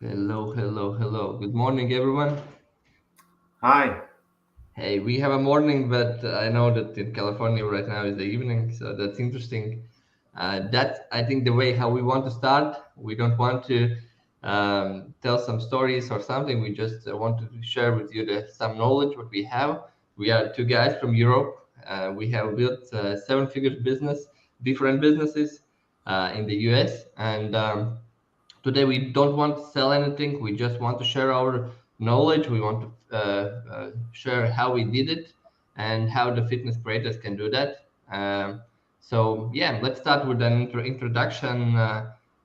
Hello, hello, hello. Good morning, everyone. Hi. Hey, we have a morning, but I know that in California right now is the evening, so that's interesting. That's, I think, the way how we want to start. We don't want to tell some stories or something. We just want to share with you some knowledge what we have. We are two guys from Europe. We have built seven-figure business, different businesses in the US, and today we don't want to sell anything. We just want to share our knowledge. We want to share how we did it and how the fitness creators can do that. So yeah, let's start with an introduction.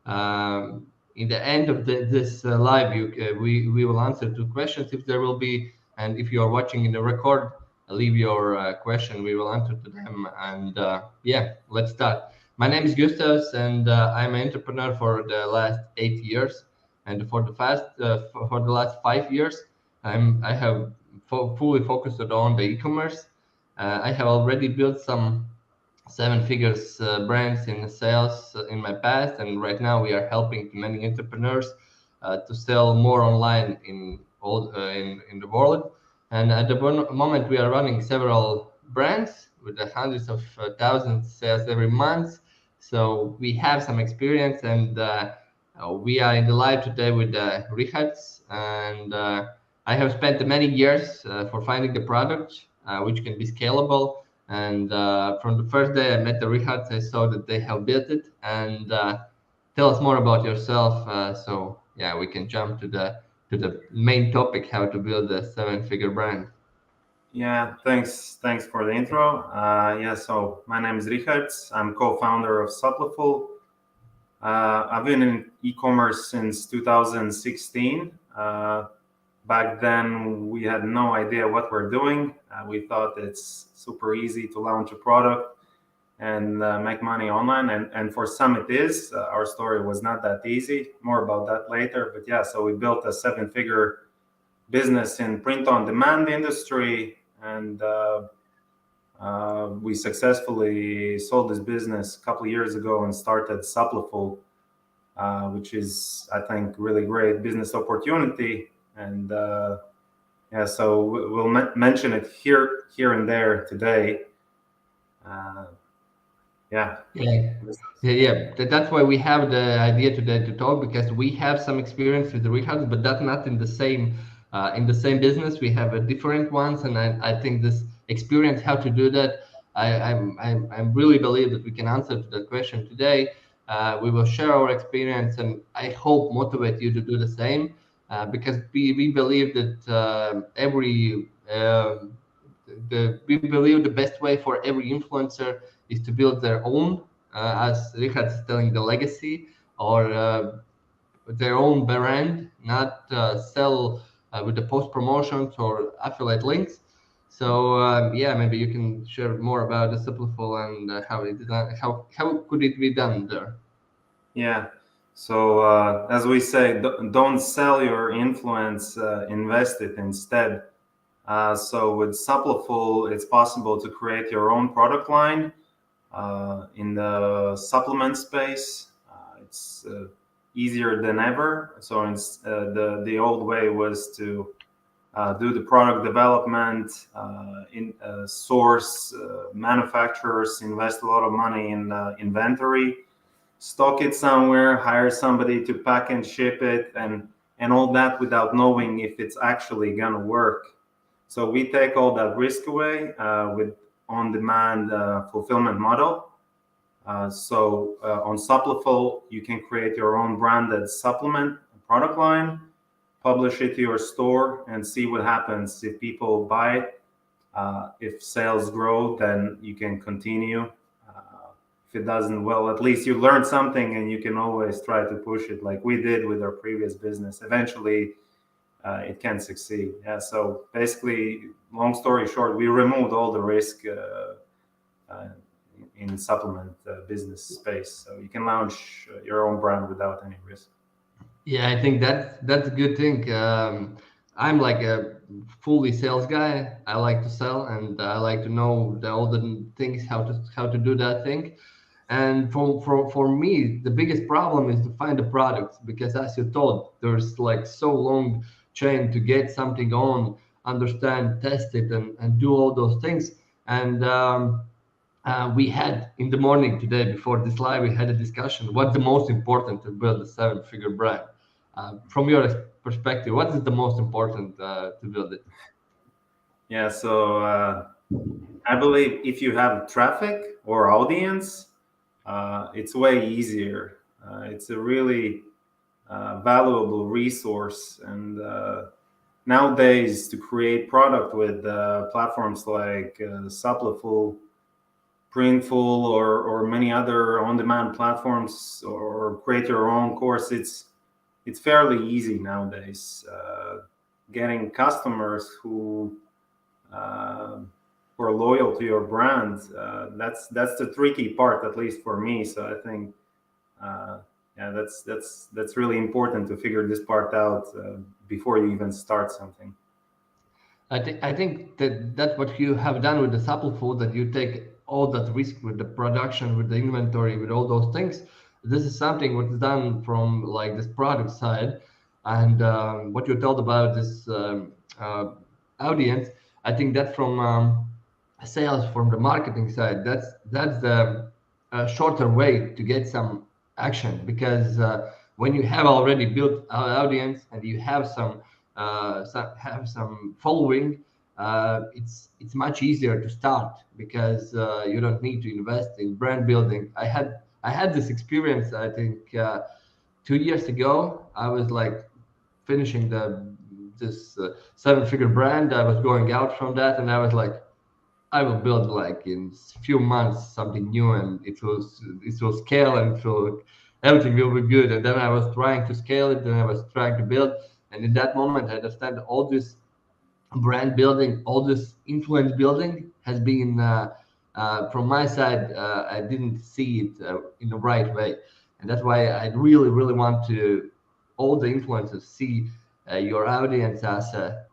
In the end of this live, we will answer two questions if there will be, and if you are watching in the record, leave your question. We will answer to them. And yeah, let's start. My name is Gustavs, and I'm an entrepreneur for the last 8 years. And for the last 5 years, I have fully focused on the e-commerce. I have already built some seven figures brands in sales in my past, and right now we are helping many entrepreneurs to sell more online in the world. And at the moment, we are running several brands with the hundreds of thousands sales every month. So we have some experience, and we are in the live today with Richards. And I have spent many years for finding the product which can be scalable. And from the first day I met the Richards, I saw that they have built it. And tell us more about yourself. So yeah, we can jump to the main topic: how to build a seven-figure brand. Yeah, thanks for the intro. So my name is Richards. I'm co-founder of Supplyful. I've been in e-commerce since 2016. Back then, we had no idea what we're doing. We thought it's super easy to launch a product and make money online. And for some, it is. Our story was not that easy. More about that later. But yeah, so we built a seven-figure business in print on demand industry, and we successfully sold this business a couple of years ago and started Supplyful, which is, I think, really great business opportunity. And so we'll mention it here and there today. uh, yeah. Yeah, yeah. That's why we have the idea today to talk, because we have some experience with the Richards, but that's not in the same business. We have a different ones, and I think this experience how to do that. I really believe that we can answer to that question today. We will share our experience, and I hope motivate you to do the same, because we believe that we believe the best way for every influencer is to build their own, as Richard is telling, the legacy, or their own brand, not sell with the post promotions or affiliate links. So yeah, maybe you can share more about the Simpliful and how it is done, how could it be done there? Yeah. So as we say, don't sell your influence, invest it instead. So with Supplyful, it's possible to create your own product line in the supplement space. It's easier than ever. So the old way was to do the product development, source manufacturers, invest a lot of money in inventory, stock it somewhere, hire somebody to pack and ship it, and all that without knowing if it's actually gonna work. So we take all that risk away with on-demand fulfillment model. On Supplyful, you can create your own branded supplement product line, publish it to your store, and see what happens. If people buy it, if sales grow, then you can continue. If it doesn't, well, at least you learned something, and you can always try to push it like we did with our previous business. Eventually, it can succeed. Yeah. So basically, long story short, we removed all the risk in supplement business space. So you can launch your own brand without any risk. Yeah, I think that's a good thing. I'm like a fully sales guy. I like to sell, and I like to know all the things how to do that thing. And for me, the biggest problem is to find the products, because as you told, there's like so long chain to get something on, understand, test it, and do all those things. And we had in the morning today before this live, we had a discussion. What's the most important to build a seven-figure brand? From your perspective, what is the most important to build it? Yeah, so I believe if you have traffic or audience, it's way easier. It's a really valuable resource, and nowadays to create product with platforms like Supplyful, Printful, or many other on-demand platforms, or create your own course, it's fairly easy nowadays. Getting customers uh, who are loyal to your brand, that's the tricky part, at least for me. So I think uh, yeah, that's really important to figure this part out before you even start something. I think that that's what you have done with the supple food, that you take all that risk with the production, with the inventory, with all those things. This is something what is done from like this product side, and what you told about this audience. I think that's from sales, from the marketing side. That's the shorter way to get some action, because when you have already built an audience and you have some following, it's much easier to start, because you don't need to invest in brand building. I had this experience, I think 2 years ago. I was like finishing this seven-figure brand. I was going out from that, and I was like, I will build like in few months something new, and it will scale, and everything will be good. And then I was trying to scale it, and I was trying to build, and in that moment I understand all this brand building, all this influence building has been from my side. I didn't see it in the right way, and that's why I really, really want to all the influencers see your audience as a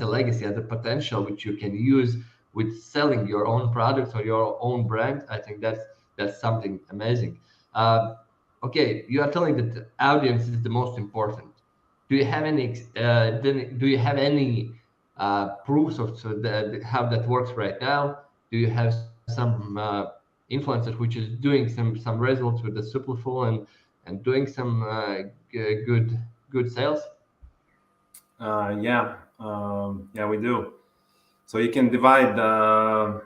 legacy, as a potential which you can use with selling your own products or your own brand. I think that's something amazing. Uh, okay, you are telling that the audience is the most important. Do you have any proofs of how that works right now? Do you have some influencers which is doing some results with the Superfull, and doing some good sales? Yeah, we do. So you can divide uh,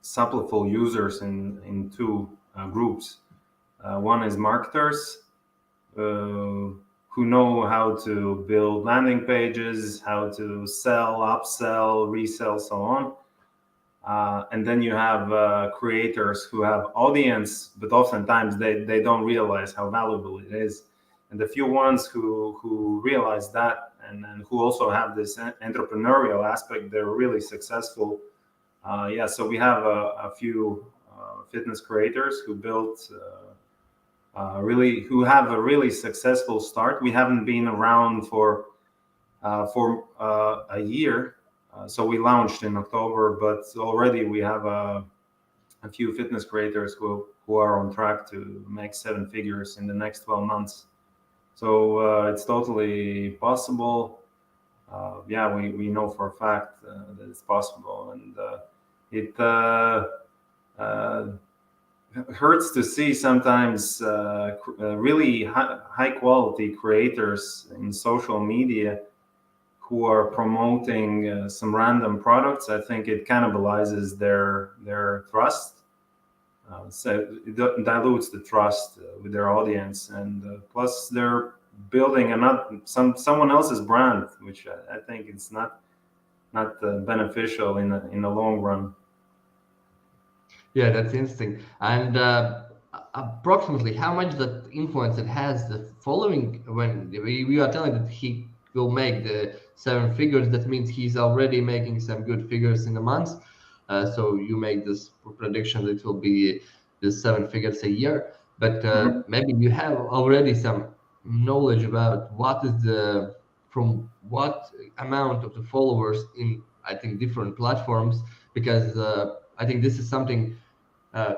Supplyful users in two groups. One is marketers who know how to build landing pages, how to sell, upsell, resell, so on. And then you have creators who have audience, but oftentimes they don't realize how valuable it is. And the few ones who realize that, and who also have this entrepreneurial aspect, they're really successful. Yeah, so we have a few fitness creators who built who have a really successful start. We haven't been around for a year. So we launched in October, but already we have a few fitness creators who are on track to make seven figures in the next 12 months. So it's totally possible. Yeah, we know for a fact that it's possible, and it hurts to see sometimes really high quality creators in social media who are promoting some random products. I think it cannibalizes their trust. So it dilutes the trust with their audience, and plus they're building someone else's brand, which I think it's not beneficial in the long run. Yeah, that's interesting. And approximately how much that influencer has the following, when we are telling that he will make the seven figures, that means he's already making some good figures in a month. So you make this prediction that it will be the seven figures a year. But Mhm. maybe you have already some knowledge about what is from what amount of the followers in, I think, different platforms, because I think this is something uh,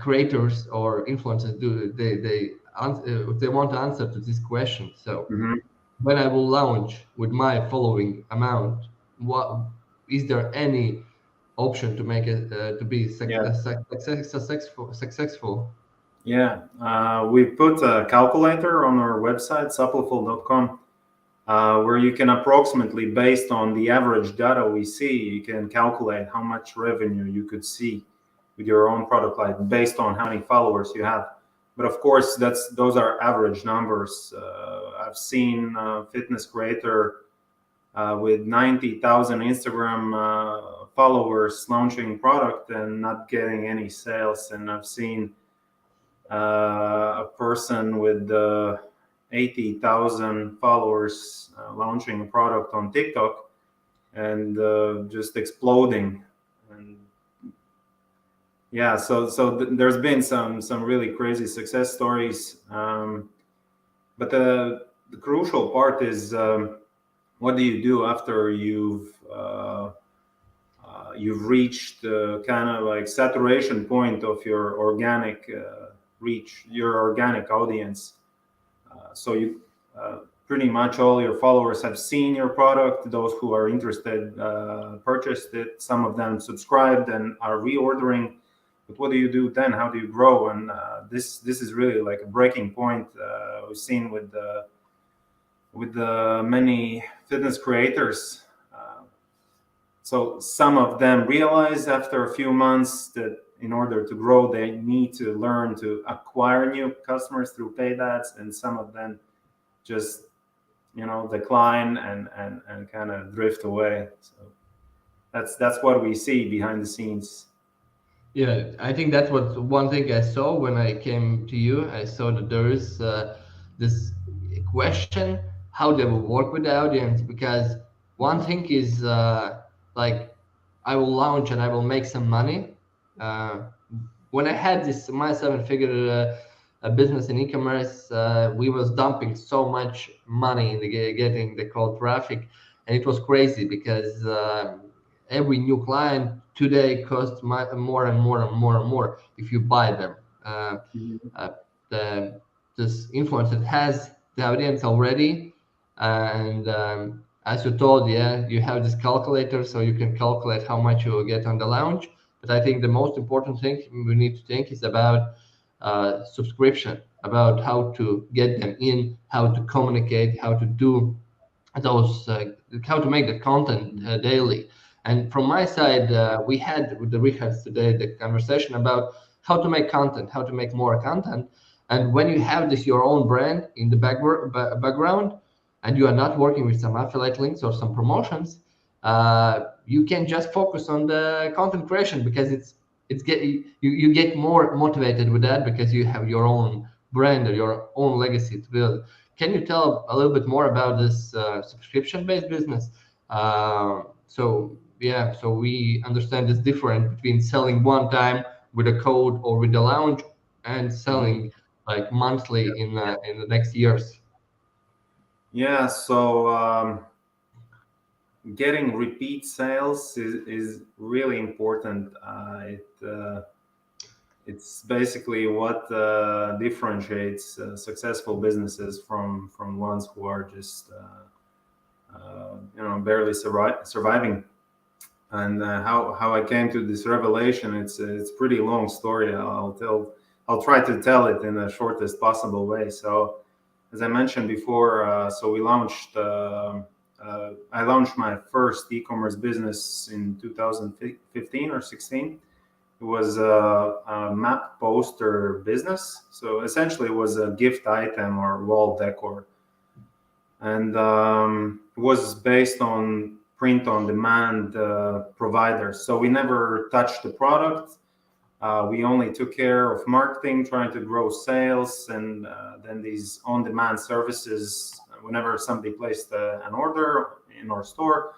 creators or influencers do. They want to answer to this question. So Mhm. when I will launch with my following amount, what is there any option to make it to be Yeah. successful? Yeah. We put a calculator on our website, suppleful.com, where you can approximately, based on the average data we see, you can calculate how much revenue you could see with your own product line based on how many followers you have. But of course, those are average numbers. I've seen a fitness creator with 90,000 Instagram followers launching product and not getting any sales. And I've seen a person with 80,000 followers launching a product on TikTok and just exploding. And yeah, there's been some really crazy success stories. But the crucial part is what do you do after you've reached kind of like saturation point of your organic reach, your organic audience. So you pretty much all your followers have seen your product. Those who are interested purchased it. Some of them subscribed and are reordering. But what do you do then? How do you grow? And this is really like a breaking point we've seen with many fitness creators. So some of them realize after a few months that in order to grow, they need to learn to acquire new customers through paid ads, and some of them just decline and kind of drift away. So that's what we see behind the scenes. Yeah, I think that was one thing I saw when I came to you. I saw that there is this question how they will work with the audience, because one thing is like I will launch and I will make some money. Uh, when I had this my seven-figure business in e-commerce, we was dumping so much money in the getting the cold traffic, and it was crazy because every new client today costs more and more and more and more if you buy them. Mhm. Uh, the, this influencer has the audience already, and as you told, yeah, you have this calculator, so you can calculate how much you will get on the launch. But I think the most important thing we need to think is about subscription, about how to get them in, how to communicate, how to do those, how to make the content daily. And from my side, we had with the Richards today the conversation about how to make content, how to make more content. And when you have this your own brand in the background, and you are not working with some affiliate links or some promotions, you can just focus on the content creation, because you get more motivated with that because you have your own brand or your own legacy to build. Can you tell a little bit more about this subscription-based business? So yeah, so we understand it's different between selling one time with a code or with the launch and Mhm. selling like monthly in the next years. Yeah, so getting repeat sales is really important. It's basically what differentiates successful businesses from ones who are just barely surviving. And how I came to this revelation, it's pretty long story. I'll try to tell it in the shortest possible way. So as I mentioned before, so I launched my first e-commerce business in 2015 or 16. It was a map poster business. So essentially, it was a gift item or wall decor, and it was based on print on demand providers. So we never touched the product. We only took care of marketing, trying to grow sales, and then these on demand services. Whenever somebody placed an order in our store,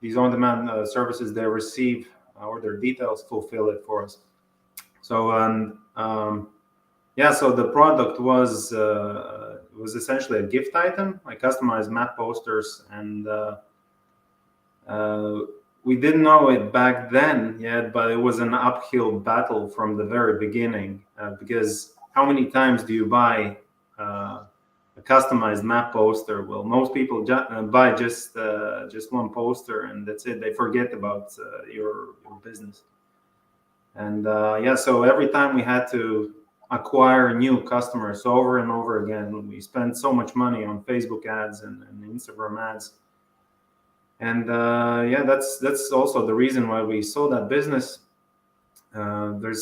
these on demand services, they receive order details, fulfill it for us. So, and yeah, so the product was essentially a gift item, like customized map posters, and uh, we didn't know it back then yet, but it was an uphill battle from the very beginning. Because how many times do you buy a customized map poster? Well, most people buy just one poster, and that's it. They forget about your business. And yeah, so every time we had to acquire new customers over and over again, we spent so much money on Facebook ads and Instagram ads. And yeah, that's also the reason why we sold that business. There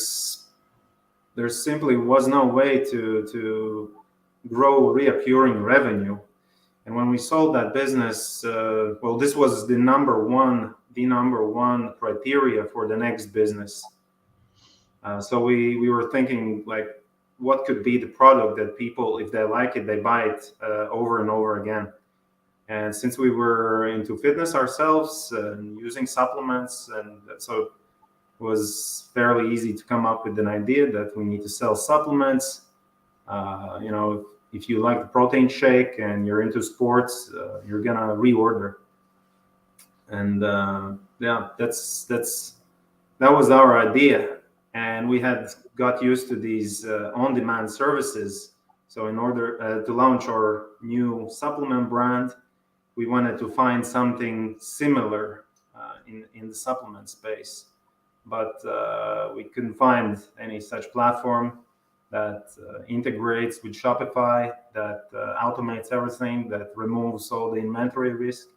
simply was no way to grow reoccurring revenue. And when we sold that business, well, this was the number one criteria for the next business. So we were thinking, like, what could be the product that people, if they like it, they buy it over and over again. And since we were into fitness ourselves and using supplements, and so it was fairly easy to come up with an idea that we need to sell supplements. You know, if you like the protein shake and you're into sports, you're gonna reorder. And yeah, that was our idea. And we had got used to these on-demand services. So in order to launch our new supplement brand, we wanted to find something similar in the supplement space. But we couldn't find any such platform that integrates with Shopify, that automates everything, that removes all the inventory risk.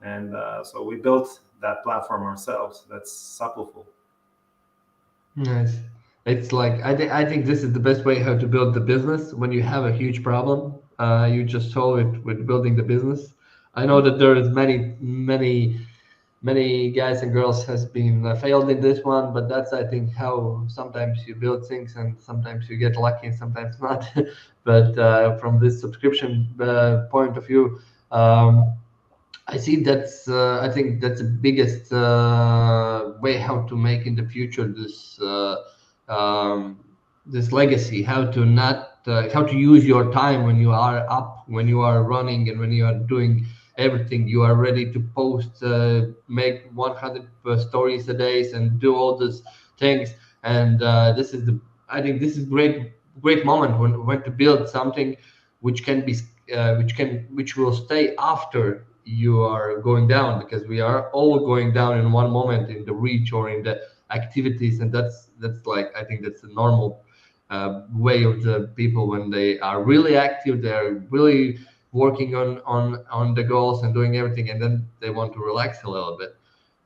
And so we built that platform ourselves. That's Suppleful. Nice. It's like I think this is the best way how to build the business. When you have a huge problem, you just solve it with building the business. I know that there is many guys and girls has been failed in this one, but that's I think how sometimes you build things and sometimes you get lucky and sometimes not. But from this subscription point of view, I see that's I think that's the biggest way how to make in the future this this legacy, how to not how to use your time when you are up, when you are running, and when you are doing everything. You are ready to post, make 100 stories a day, and do all these things. And this is the I think this is great moment when to build something which can be which will stay after you are going down, because we are all going down in one moment in the reach or in the activities, and that's like I think that's the normal way of the people when they are really active, they're really working on the goals and doing everything, and then they want to relax a little bit.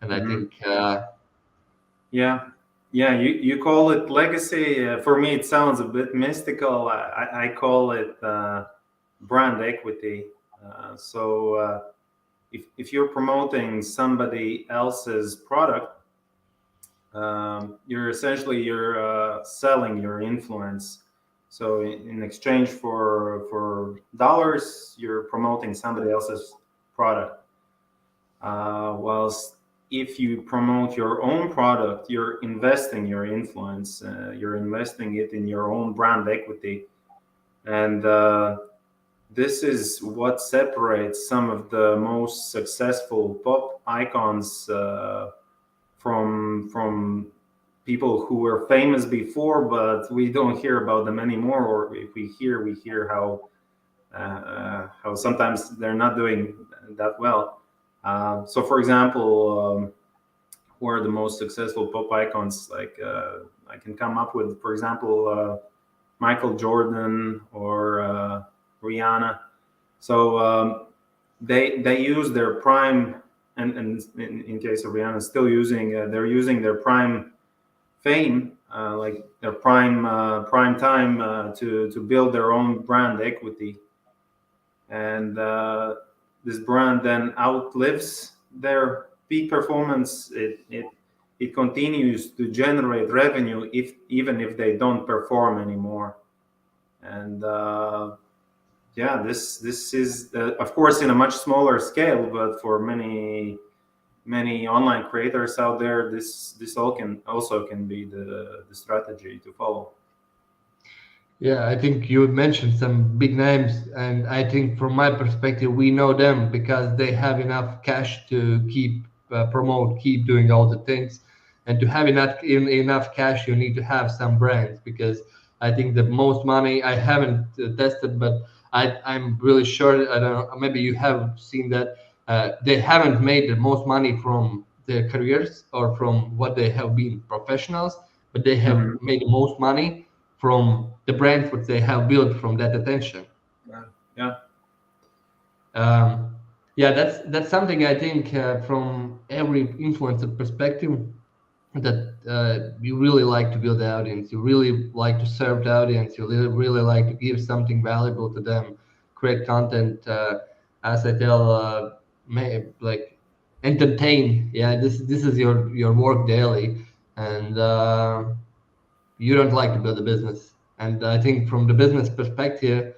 And I think yeah, you call it legacy. For me, it sounds a bit mystical. I call it brand equity. So if you're promoting somebody else's product, you're selling your influence. So in exchange for dollars, you're promoting somebody else's product. Whilst if you promote your own product, you're investing your influence. You're investing it in your own brand equity, and this is what separates some of the most successful pop icons from people who were famous before, but we don't hear about them anymore. Or if we hear how sometimes they're not doing that well. So, for example, who are the most successful pop icons? Like I can come up with, for example, Michael Jordan or Rihanna. So they use their prime, and in case of Rihanna, still using they're using their prime fame, like their prime time to build their own brand equity, and this brand then outlives their peak performance. It continues to generate revenue even if they don't perform anymore. And yeah, this is of course in a much smaller scale, but for many online creators out there, this also can be the strategy to follow. yeah, I think you mentioned some big names, and I think from my perspective, we know them because they have enough cash to keep promote, keep doing all the things. And to have enough cash, you need to have some brands, because I think the most money, I haven't tested, but I'm really sure, I don't know, maybe you have seen that they haven't made the most money from their careers or from what they have been professionals, but they have Mhm. made the most money from the brands which they have built from that attention. Yeah. Yeah. Um, yeah, that's something I think from every influencer perspective, that you really like to build the audience, you really like to serve the audience, you really like to give something valuable to them, create content, as I tell, like entertain. Yeah, this is your work daily, and you don't like to build a business. And I think from the business perspective,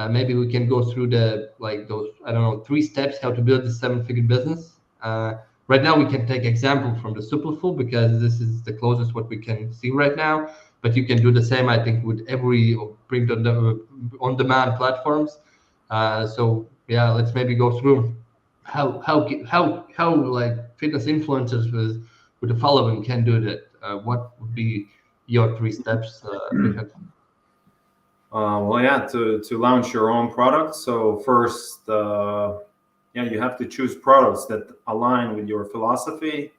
maybe we can go through the like those, I don't know, 3 steps how to build a 7-figure business. Right now we can take example from the Superfool, because this is the closest what we can see right now. But you can do the same, I think, with every print on demand platforms. So yeah, let's maybe go through how like fitness influencers with the following can do that. What would be your 3 steps ahead? Well, yeah, to launch your own product. So first, yeah, you have to choose products that align with your philosophy.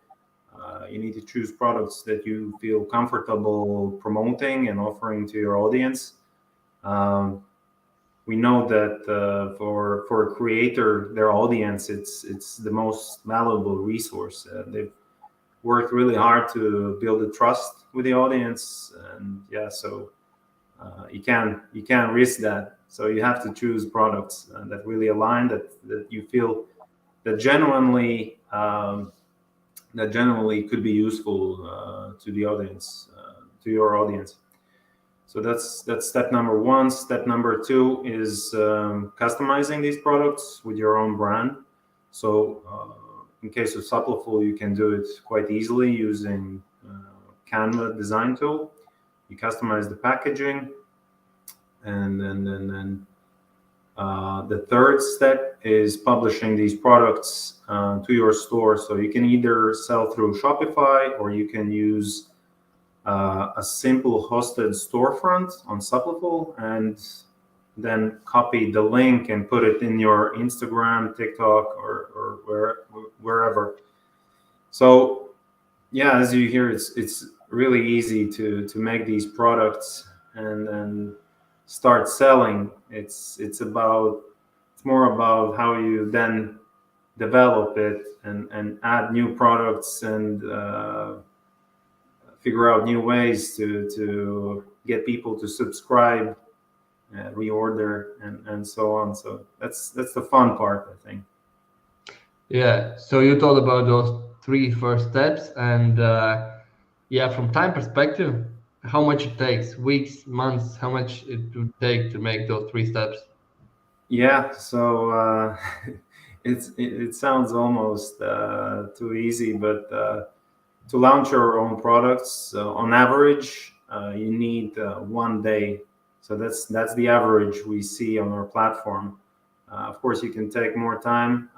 You need to choose products that you feel comfortable promoting and offering to your audience. Um, we know that for a creator, their audience, it's the most valuable resource. They've worked really hard to build a trust with the audience, and yeah, so you can't risk that. So you have to choose products that really align, that you feel that genuinely that generally could be useful to the audience, to your audience. So that's step number one. Step number two is customizing these products with your own brand. So in case of Supplefull, you can do it quite easily using Canva design tool. You customize the packaging, and then the third step is publishing these products to your store. So you can either sell through Shopify, or you can use a simple hosted storefront on Supplefull, and then copy the link and put it in your Instagram, TikTok, or wherever. So yeah, as you hear, it's really easy to make these products and then start selling. It's more about how you then develop it and add new products and figure out new ways to get people to subscribe, reorder, and so on. So that's the fun part, I think. Yeah, so you told about those 3 first steps, and yeah, from time perspective, how much it takes, weeks, months, how much it would take to make those 3 steps? Yeah, so it sounds almost too easy, but to launch your own products, on average, you need one day. So that's the average we see on our platform. Of course, you can take more time,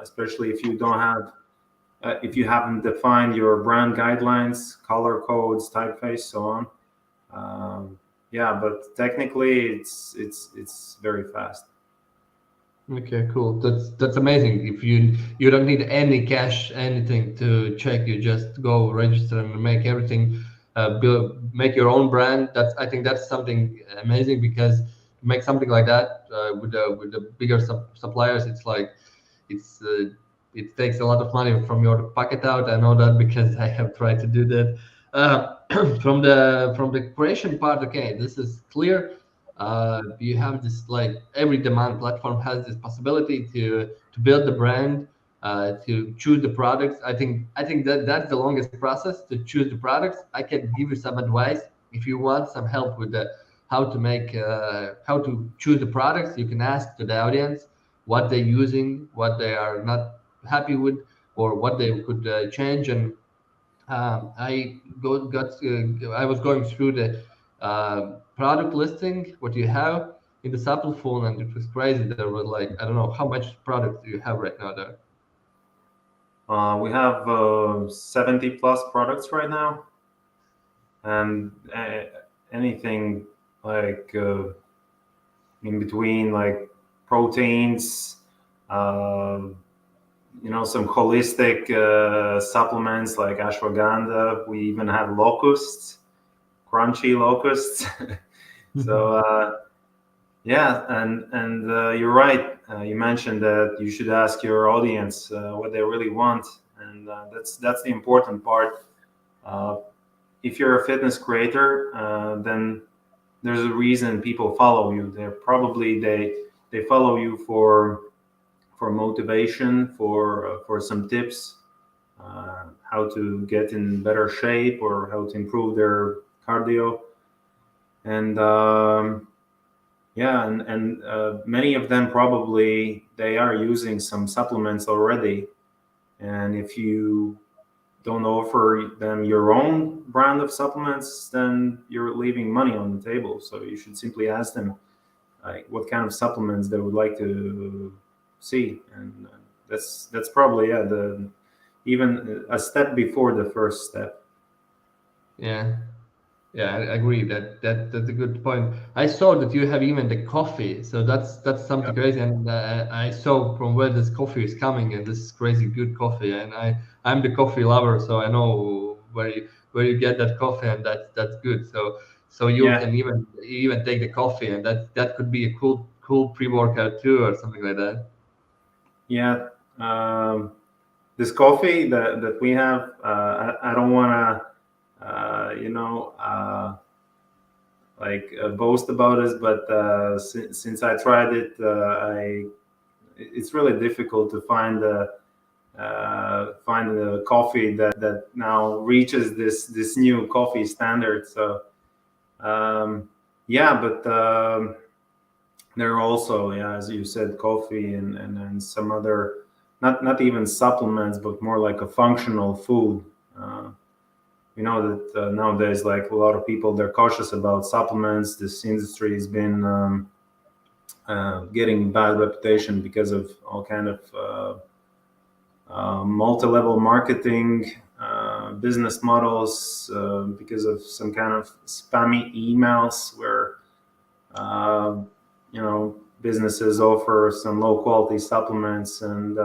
especially if you don't have if you haven't defined your brand guidelines, color codes, typeface, so on. Yeah, but technically, it's very fast. Okay, cool. That's amazing. If you don't need any cash, anything to check, you just go register and make everything, make your own brand. That's I think that's something amazing, because to make something like that with the bigger suppliers, it's like it's it takes a lot of money from your pocket out. I know that because I have tried to do that. Uh, from the creation part, okay, this is clear. You have this, like every demand platform has this possibility to build the brand, to choose the products. I think that that's the longest process to choose the products. I can give you some advice if you want some help with the how to make how to choose the products. You can ask to the audience what they're using, what they are not happy with, or what they could change. And I was going through the product listing, what you have in the Apple phone, and it was crazy. There were like, I don't know how much product do you have right now there. We have 70 plus products right now, and anything like in between, like proteins, uh, some holistic supplements like ashwagandha. We even have locusts, crunchy locusts. So yeah, and you're right. You mentioned that you should ask your audience what they really want, and that's the important part. Uh, if you're a fitness creator, then there's a reason people follow you. They follow you for motivation, for some tips, how to get in better shape or how to improve their cardio, and yeah, and many of them probably they are using some supplements already, and if you don't offer them your own brand of supplements, then you're leaving money on the table. So you should simply ask them like what kind of supplements they would like to see, and that's probably the even a step before the first step. Yeah. Yeah, I agree. That's a good point. I saw that you have even the coffee, so that's something crazy. And I saw from where this coffee is coming, and this is crazy good coffee. And I'm the coffee lover, so I know where you get that coffee, and that's good. So you Yeah, can even take the coffee, and that could be a cool pre-workout too, or something like that. yeah. This coffee that we have, I don't want to, like boast about this, but since I tried it, it's really difficult to find a coffee that now reaches this new coffee standard. So yeah, but there are also, yeah, as you said, coffee and some other, not even supplements, but more like a functional food. Uh, we know that nowadays, like a lot of people, they're cautious about supplements. This industry has been getting bad reputation because of all kind of multi-level marketing business models, because of some kind of spammy emails where uh, businesses offer some low quality supplements, and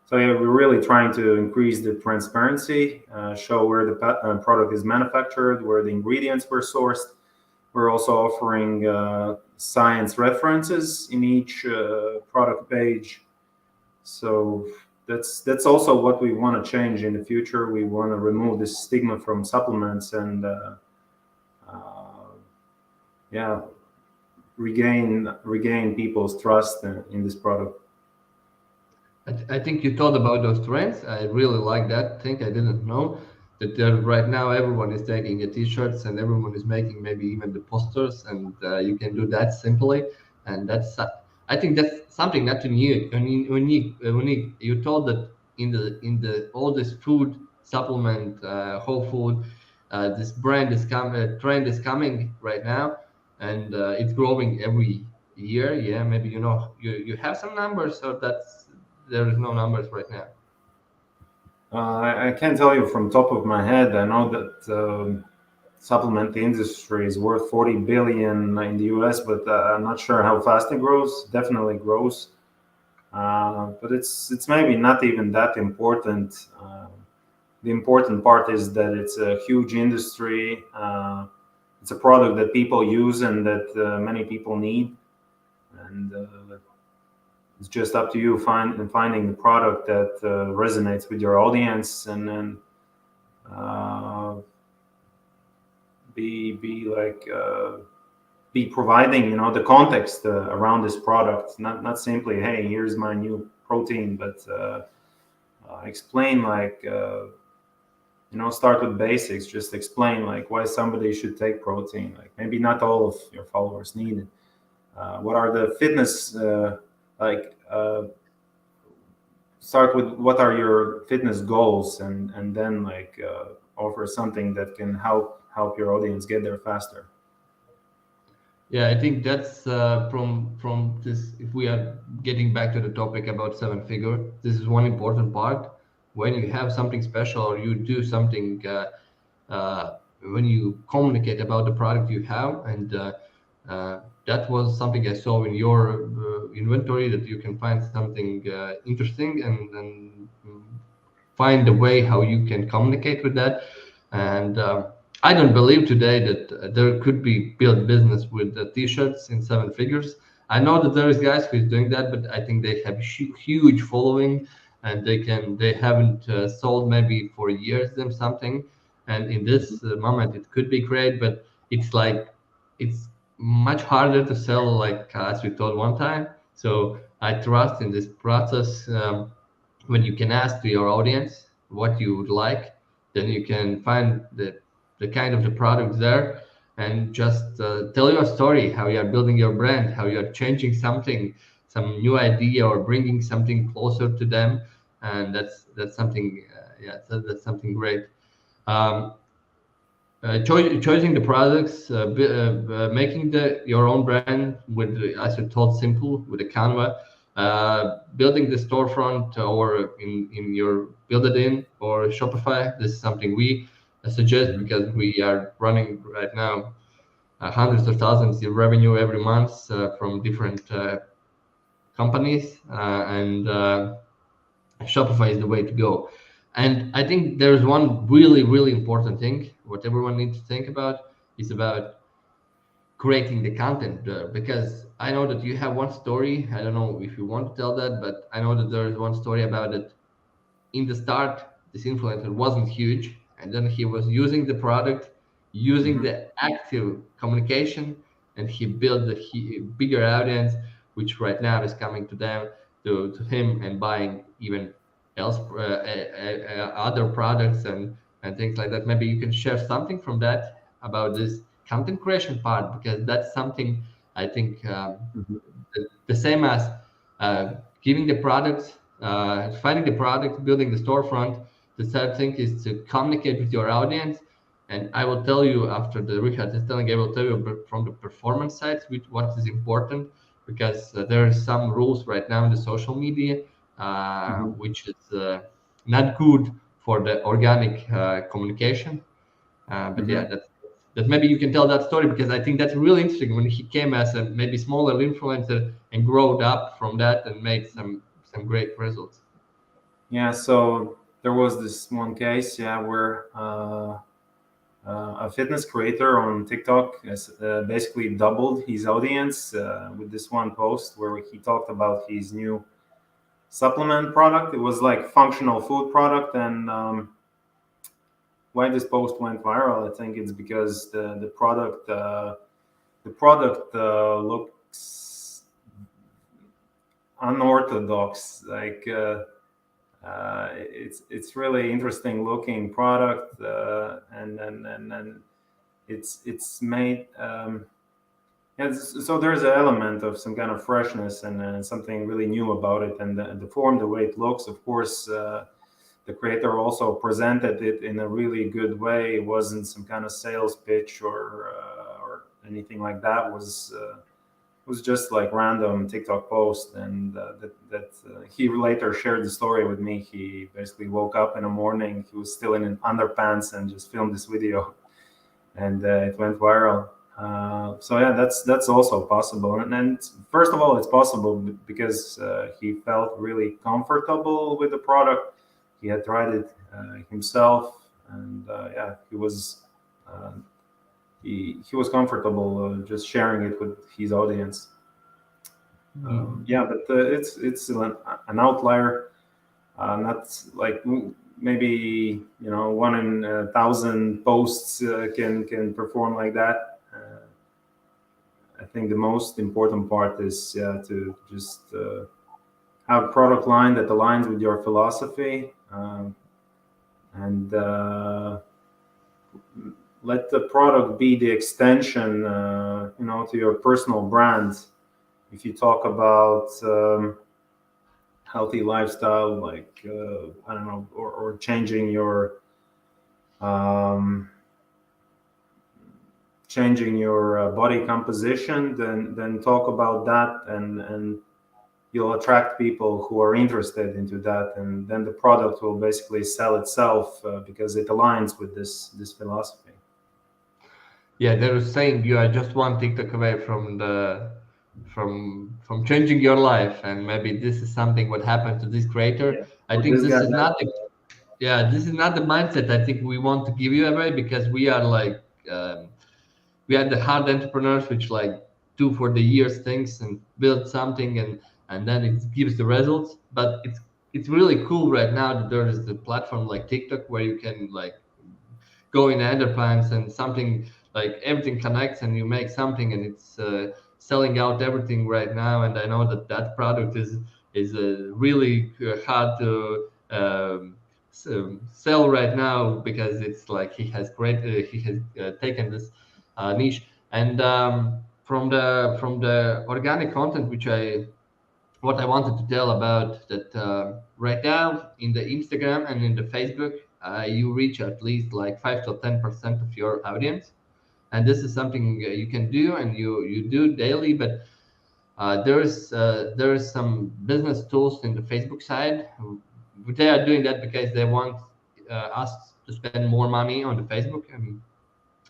so yeah, we're really trying to increase the transparency, show where the product is manufactured, where the ingredients were sourced. We're also offering science references in each product page. So that's also what we want to change in the future. We want to remove this stigma from supplements and uh, yeah, regain people's trust in this product. I think you thought about those trends. I really like that thing. I didn't know that right now everyone is taking the t-shirts and everyone is making maybe even the posters, and you can do that simply. And I think that's something not unique. Unique. You told that in the all this food supplement, whole food, this trend is coming right now, and it's growing every year. Yeah, maybe you have some numbers, so that's there is no numbers right now. I can't tell you from top of my head. I know that supplement industry is worth 40 billion in the US, but I'm not sure how fast it grows. Definitely grows, but it's maybe not even that important. The important part is that it's a huge industry. It's a product that people use and that many people need, and it's just up to you finding the product that resonates with your audience, and then uh, be like be providing the context around this product, not simply hey, here's my new protein, but explain like start with basics. Just explain like why somebody should take protein. Like maybe not all of your followers need it. What are the fitness like start with what are your fitness goals, and then like offer something that can help your audience get there faster. Yeah, I think that's from this. If we are getting back to the topic about seven figure, this is one important part. when you have something special or you do something, when you communicate about the product you have. And that was something I saw in your inventory, that you can find something interesting, and find a way how you can communicate with that. And I don't believe today that there could be built business with the t-shirts in seven figures. I know that there is guys who's doing that, but I think they have huge following, and they haven't sold maybe for years them something. And in this moment it could be great, but it's like it's much harder to sell, like as we told one time. So I trust in this process. When you can ask to your audience what you would like, then you can find the kind of the product there, and just tell your story, how you are building your brand, how you are changing something, some new idea, or bringing something closer to them. And that's something, yeah, that's something great. um, Choosing the products, making your own brand with, as you told, simple with a Canva, building the storefront, or in your build it in or Shopify. This is something we suggest, Mhm. because we are running right now hundreds of thousands in revenue every month from different companies, and Shopify is the way to go. And I think there's one really important thing what everyone needs to think about is about creating the content, because I know that you have one story. I don't know if you want to tell that, but I know that there is one story about it. In the start, this influencer wasn't huge, and then he was using the product, using Mhm. the active communication, and he built a bigger audience, which right now is coming to them, to him, and buying even else, other products, and things like that. Maybe you can share something from that about this content creation part, because that's something I think, Mhm. the same as giving the products, finding the product, building the storefront. The third thing is to communicate with your audience. And I will tell you, after the Richard is telling, I will tell you from the performance side what is important, because there are some rules right now in the social media, Mhm. which is not good for the organic communication. But yeah, Mhm. that maybe you can tell that story, because I think that's really interesting, when he came as a maybe smaller influencer and growed up from that and made some great results. Yeah, so there was this one case, yeah, where a fitness creator on TikTok has basically doubled his audience with this one post where he talked about his new supplement product. It was like functional food product, and why this post went viral, I think it's because the product looks unorthodox. Like it's really interesting looking product, and it's made. Yeah, so there's an element of some kind of freshness and something really new about it, and the form, the way it looks. Of course, the creator also presented it in a really good way. It wasn't some kind of sales pitch or anything like that. It was just like random TikTok post, and he later shared the story with me. He basically woke up in the morning. He was still in an underpants and just filmed this video, and it went viral. So yeah, that's also possible. And first of all, it's possible because he felt really comfortable with the product. He had tried it himself, and yeah, uh, he was comfortable just sharing it with his audience. Mm. Yeah, but it's an outlier. Not like maybe one in a thousand posts can perform like that. I think the most important part is to just have a product line that aligns with your philosophy, and let the product be the extension, to your personal brand. If you talk about healthy lifestyle, like I don't know, or um, changing your body composition, then talk about that, and you'll attract people who are interested into that, and then the product will basically sell itself because it aligns with this philosophy. Yeah, they were saying you are just one TikTok away from the from changing your life, and maybe this is something what happened to this creator. Yeah. I What think this this guy is not does. the, yeah, this is not the mindset I think we want to give you away, because we are like we are the hard entrepreneurs which like do for the years things and build something, and then it gives the results. But it's really cool right now that there is the platform like TikTok where you can like go in underpants and something, like everything connects and you make something, and it's selling out everything right now. And I know that that product is really hard to sell right now, because it's like he has taken this niche. And from the organic content which I what I wanted to tell about that, right now in the Instagram and in the Facebook, you reach at least like 5 to 10% of your audience, and this is something you can do and you do daily. But there is some business tools in the Facebook side. They are doing that because they want us to spend more money on the Facebook, and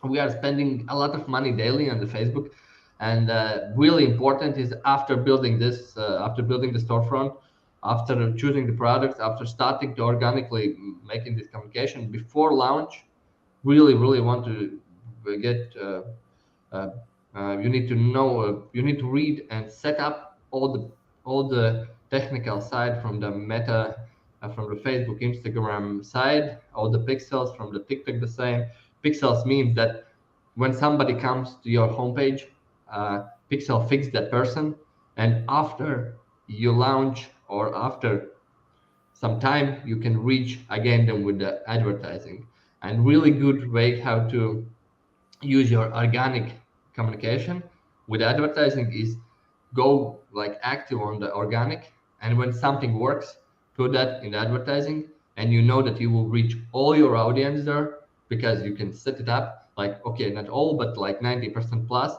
we are spending a lot of money daily on the Facebook. And really important is after building this, after building the storefront, after choosing the products, after starting to organically making this communication before launch, really want to get uh, you need to know, you need to read and set up all the technical side from the meta, from the Facebook, Instagram side, all the pixels from the TikTok the same. Pixels means that when somebody comes to your homepage, Pixel fix that person, and after you launch or after some time, you can reach again them with the advertising. And really good way how to use your organic communication with advertising is go like active on the organic, and when something works, put that in advertising, and you know that you will reach all your audience there, because you can set it up like, okay, not all but like 90% plus.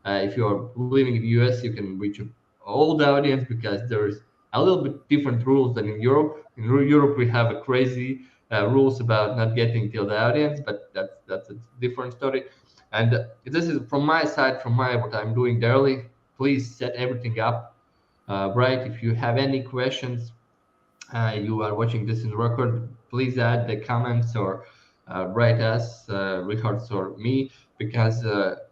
If you're living in the US, you can reach all the audience, because there's a little bit different rules than in Europe. In Europe we have a crazy rules about not getting till the audience, but that's a different story. And this is from my side, from my what I'm doing daily. Please set everything up right. If you have any questions, you are watching this in record, please add the comments or write us, Richards or me, because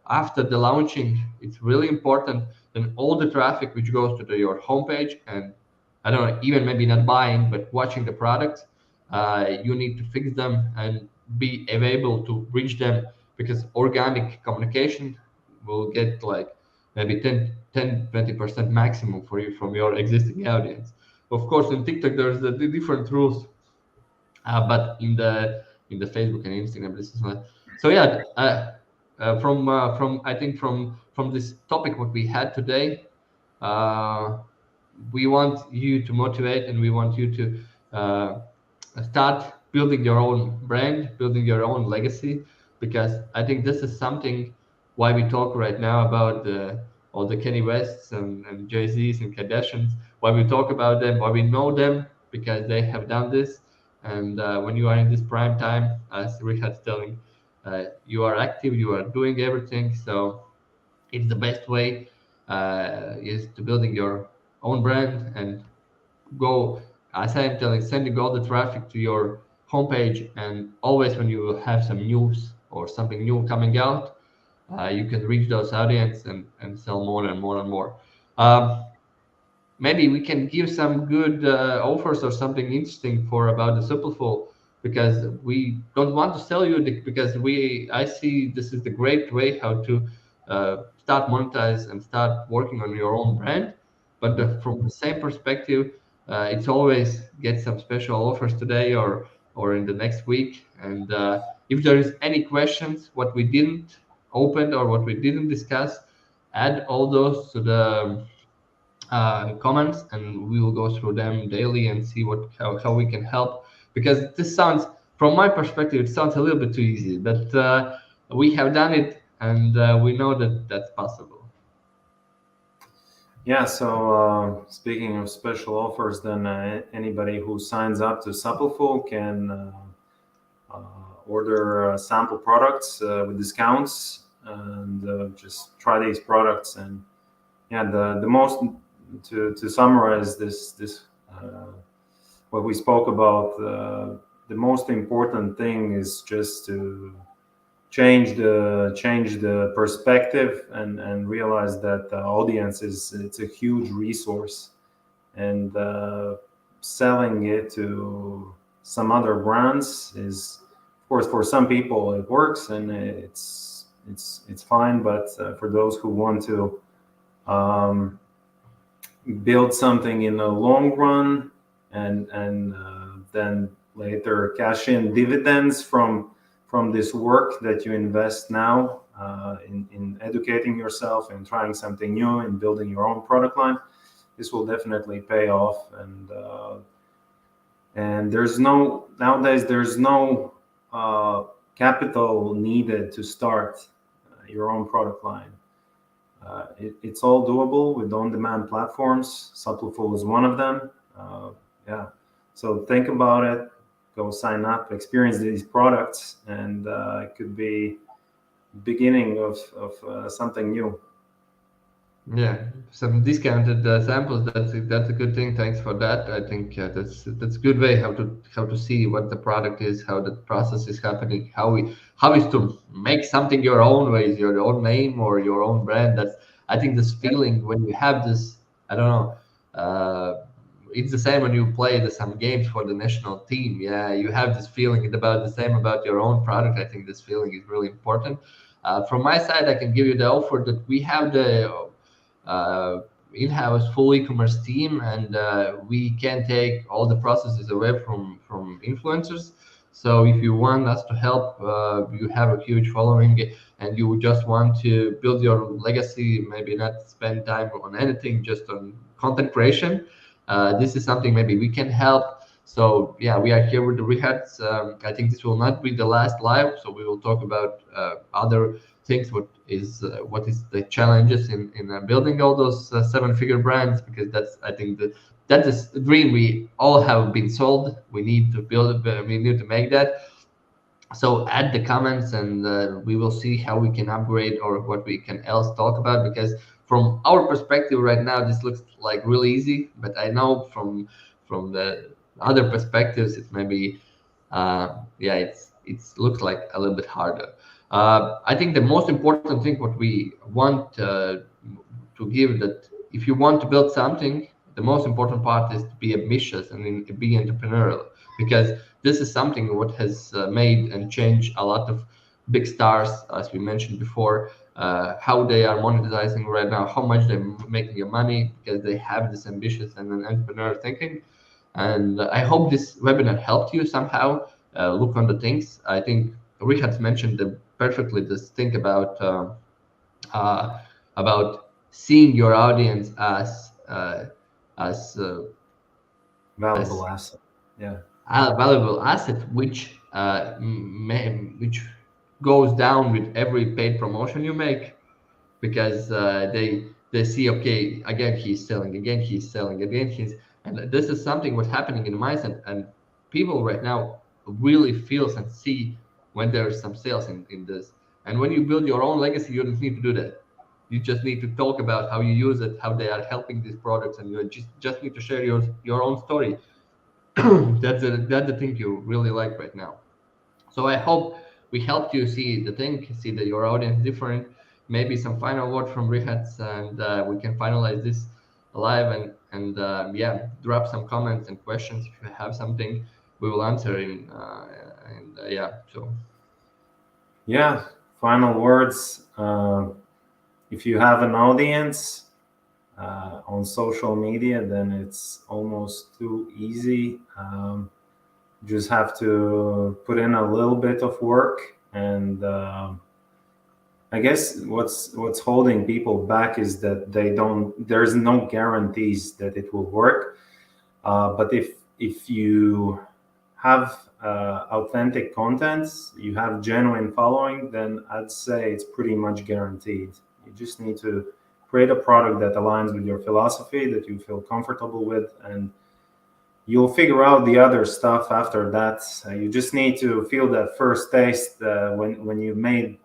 after the launching, it's really important. Then all the traffic which goes to your homepage, and I don't know, even maybe not buying, but watching the products, you need to fix them and be able to reach them, because organic communication will get like maybe 10 20% maximum for you from your existing audience. Of course, in TikTok there's the different rules, but in the Facebook and Instagram, this is not. So yeah, from I think from this topic what we had today, uh, we want you to motivate, and we want you to start building your own brand, building your own legacy, because I think this is something why we talk right now about all the Kenny Wests and Jay Z's and Kardashians. Why we talk about them, why we know them, because they have done this. And when you are in this prime time, as Richard's telling, you are active, you are doing everything. So it's the best way is to building your own brand and go, as I am telling, sending all the traffic to your homepage. And always when you have some news or something new coming out, you can reach those audience and sell more and more and more. Um, Maybe we can give some good offers or something interesting for about the Superful, because we don't want to sell you because we I see this is the great way how to start monetize and start working on your own brand. But from the same perspective, it's always get some special offers today or in the next week. And if there is any questions what we didn't open or what we didn't discuss, add all those to the comments, and we will go through them daily and see how we can help. Because this sounds, from my perspective, it sounds a little bit too easy, but we have done it, and we know that that's possible. Yeah, so speaking of special offers, then anybody who signs up to Suppleful can order sample products with discounts and just try these products. And yeah, the most to summarize this what we spoke about, the most important thing is just to change the perspective and realize that the audience is it's a huge resource, and selling it to some other brands is, of course, for some people it works and it's fine, but for those who want to um, build something in the long run and then later cash in dividends from this work that you invest now in educating yourself and trying something new and building your own product line, this will definitely pay off. And there's no nowadays there's no capital needed to start your own product line. It's all doable with on-demand platforms. Suppleful is one of them. Yeah, so think about it. Go sign up, experience these products, and it could be beginning of something new. Yeah, some discounted samples. That's a good thing. Thanks for that. I think that's a good way how to see what the product is, how the process is happening, how is to make something your own way, your own name or your own brand. That's I think this feeling when you have this. I don't know. It's the same when you play some games for the national team. Yeah, you have this feeling about the same about your own product. I think this feeling is really important. From my side, I can give you the offer that we have the uh, in-house full e-commerce team, and we can take all the processes away from influencers. So if you want us to help, you have a huge following, and you just want to build your legacy, maybe not spend time on anything, just on content creation. This is something maybe we can help. So yeah, we are here with the Rehats. I think this will not be the last live, so we will talk about other things. What is the challenges in building all those seven-figure brands, because that's I think that is the dream we all have been sold. We need to build it. We need to make that. So add the comments, and we will see how we can upgrade or what we can else talk about, because from our perspective right now this looks like really easy, but I know from the other perspectives it may be yeah, it looks like a little bit harder. I think the most important thing what we want to give, that if you want to build something, the most important part is to be ambitious and be entrepreneurial, because this is something what has made and changed a lot of big stars, as we mentioned before, how they are monetizing right now, how much they're making your money, because they have this ambitious and an entrepreneur thinking. And I hope this webinar helped you somehow look on the things. I think Richard mentioned perfectly this thing uh, about seeing your audience as Valuable as asset. Yeah. a valuable asset, which goes down with every paid promotion you make, because they see, okay, again he's selling, again he's selling, again he's, and this is something what's happening in mice, and people right now really feels and see when there's some sales in this. And when you build your own legacy, you don't need to do that. You just need to talk about how you use it, how they are helping these products, and you just need to share your own story. That's the thing you really like right now. So I hope we helped you see the thing, see that your audience is different. Maybe some final word from Rihats, and we can finalize this live, and yeah, drop some comments and questions if you have something. We will answer in and yeah. So Yeah. Final words. If you have an audience on social media, then it's almost too easy. Just have to put in a little bit of work, and I guess what's holding people back is that they don't. There's no guarantees that it will work. But if you have authentic contents, you have genuine following, then I'd say it's pretty much guaranteed. You just need to create a product that aligns with your philosophy, that you feel comfortable with, and you'll figure out the other stuff after that. You just need to feel that first taste when you made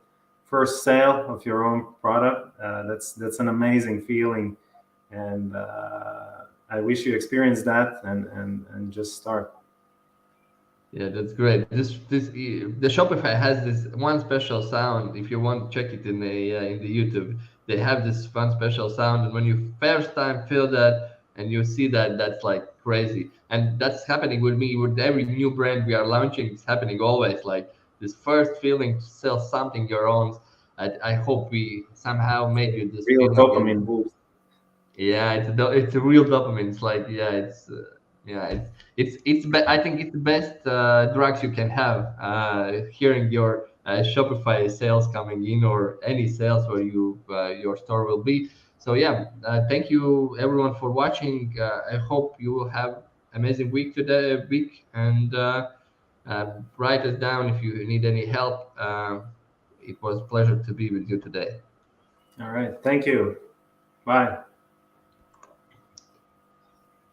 first sale of your own product. That's an amazing feeling, and I wish you experience that and just start. Yeah, that's great. The Shopify has this one special sound. If you want, check it in the YouTube. They have this one special sound, and when you first time feel that and you see that, that's like crazy. And that's happening with me with every new brand we are launching. It's happening always. Like this first feeling to sell something your own. I hope we somehow made you this Real feeling. dopamine boost. Yeah, it's a real dopamine. It's like yeah, I think it's the best drugs you can have. Hearing your Shopify sales coming in or any sales where your store will be. So yeah, thank you everyone for watching. I hope you will have amazing week, and write us down if you need any help. It was a pleasure to be with you today. All right. Thank you. Bye.